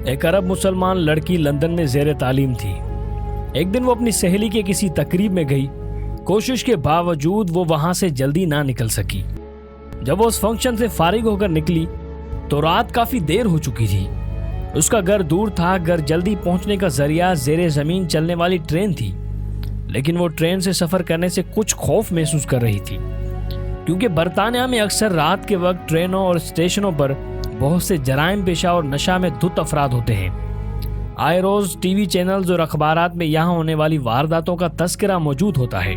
ایک عرب مسلمان لڑکی لندن میں زیر تعلیم تھی۔ ایک دن وہ اپنی سہیلی کے کسی تقریب میں گئی۔ کوشش کے باوجود وہ وہاں سے جلدی نہ نکل سکی۔ جب وہ اس فنکشن سے فارغ ہو کر نکلی تو رات کافی دیر ہو چکی تھی۔ اس کا گھر دور تھا۔ گھر جلدی پہنچنے کا ذریعہ زیر زمین چلنے والی ٹرین تھی، لیکن وہ ٹرین سے سفر کرنے سے کچھ خوف محسوس کر رہی تھی، کیونکہ برطانیہ میں اکثر رات کے وقت ٹرینوں اور اسٹیشنوں پر بہت سے جرائم پیشہ اور نشہ میں دھت افراد ہوتے ہیں۔ آئے روز ٹی وی چینلز اور اخبارات میں یہاں ہونے والی وارداتوں کا تذکرہ موجود ہوتا ہے۔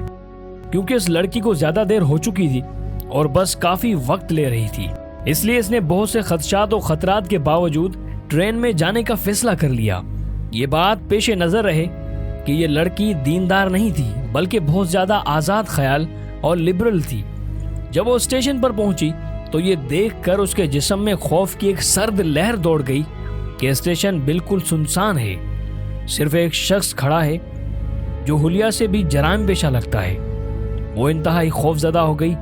کیونکہ اس لڑکی کو زیادہ دیر ہو چکی تھی اور بس کافی وقت لے رہی تھی، اس لیے اس نے بہت سے خدشات و خطرات کے باوجود ٹرین میں جانے کا فیصلہ کر لیا۔ یہ بات پیش نظر رہے کہ یہ لڑکی دیندار نہیں تھی، بلکہ بہت زیادہ آزاد خیال اور لبرل تھی۔ جب وہ اسٹیشن پر پہنچی تو یہ دیکھ کر اس کے جسم میں خوف کی ایک سرد لہر دوڑ گئی کہ اسٹیشن بالکل سنسان ہے، صرف ایک شخص کھڑا ہے جو حلیہ سے بھی جرائم پیشہ لگتا ہے۔ وہ انتہائی خوف زدہ ہو گئی۔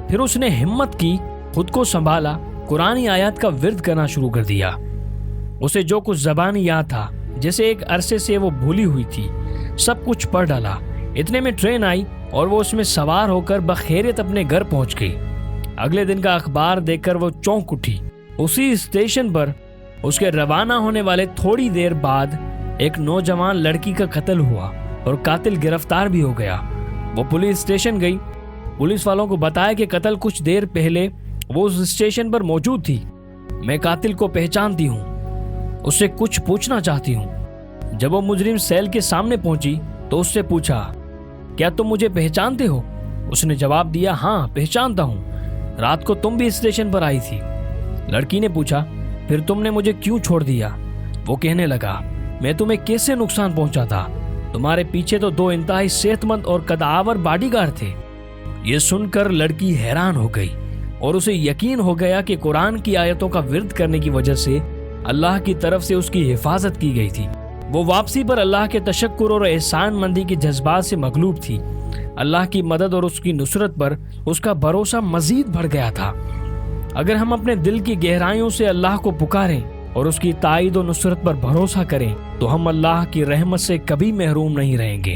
پھر اس نے ہمت کی، خود کو سنبھالا، قرآنی آیات کا ورد کرنا شروع کر دیا۔ اسے جو کچھ زبانی یاد تھا، جیسے ایک عرصے سے وہ بھولی ہوئی تھی، سب کچھ پڑھ ڈالا۔ اتنے میں ٹرین آئی اور وہ اس میں سوار ہو کر بخیریت اپنے گھر پہنچ گئی۔ اگلے دن کا اخبار دیکھ کر وہ چونک اٹھی۔ اسی اسٹیشن پر اس کے روانہ ہونے والے تھوڑی دیر بعد ایک نوجوان لڑکی کا قتل ہوا اور قاتل گرفتار بھی ہو گیا۔ وہ پولیس اسٹیشن گئی۔ پولیس والوں کو بتایا کہ قتل کچھ دیر پہلے وہ اس اسٹیشن پر موجود تھی۔ میں قاتل کو پہچانتی ہوں، اس سے کچھ پوچھنا چاہتی ہوں۔ جب وہ مجرم سیل کے سامنے پہنچی تو اس سے پوچھا، کیا تم مجھے پہچانتے ہو؟ اس نے جواب دیا، ہاں پہچانتا ہوں، رات کو تم بھی اسٹیشن پر آئی تھی۔ لڑکی نے پوچھا، پھر تم نے مجھے کیوں چھوڑ دیا؟ وہ کہنے لگا، میں تمہیں کیسے نقصان پہنچا تھا؟ تمہارے پیچھے تو 2 انتہائی صحت مند اور قدآور باڈی گارڈ تھے۔ یہ سن کر لڑکی حیران ہو گئی اور اسے یقین ہو گیا کہ قرآن کی آیتوں کا ورد کرنے کی وجہ سے اللہ کی طرف سے اس کی حفاظت کی گئی تھی۔ وہ واپسی پر اللہ کے تشکر اور احسان مندی کے جذبات سے مغلوب تھی۔ اللہ کی مدد اور اس کی نصرت پر اس کا بھروسہ مزید بڑھ گیا تھا۔ اگر ہم اپنے دل کی گہرائیوں سے اللہ کو پکاریں اور اس کی تائید و نصرت پر بھروسہ کریں تو ہم اللہ کی رحمت سے کبھی محروم نہیں رہیں گے۔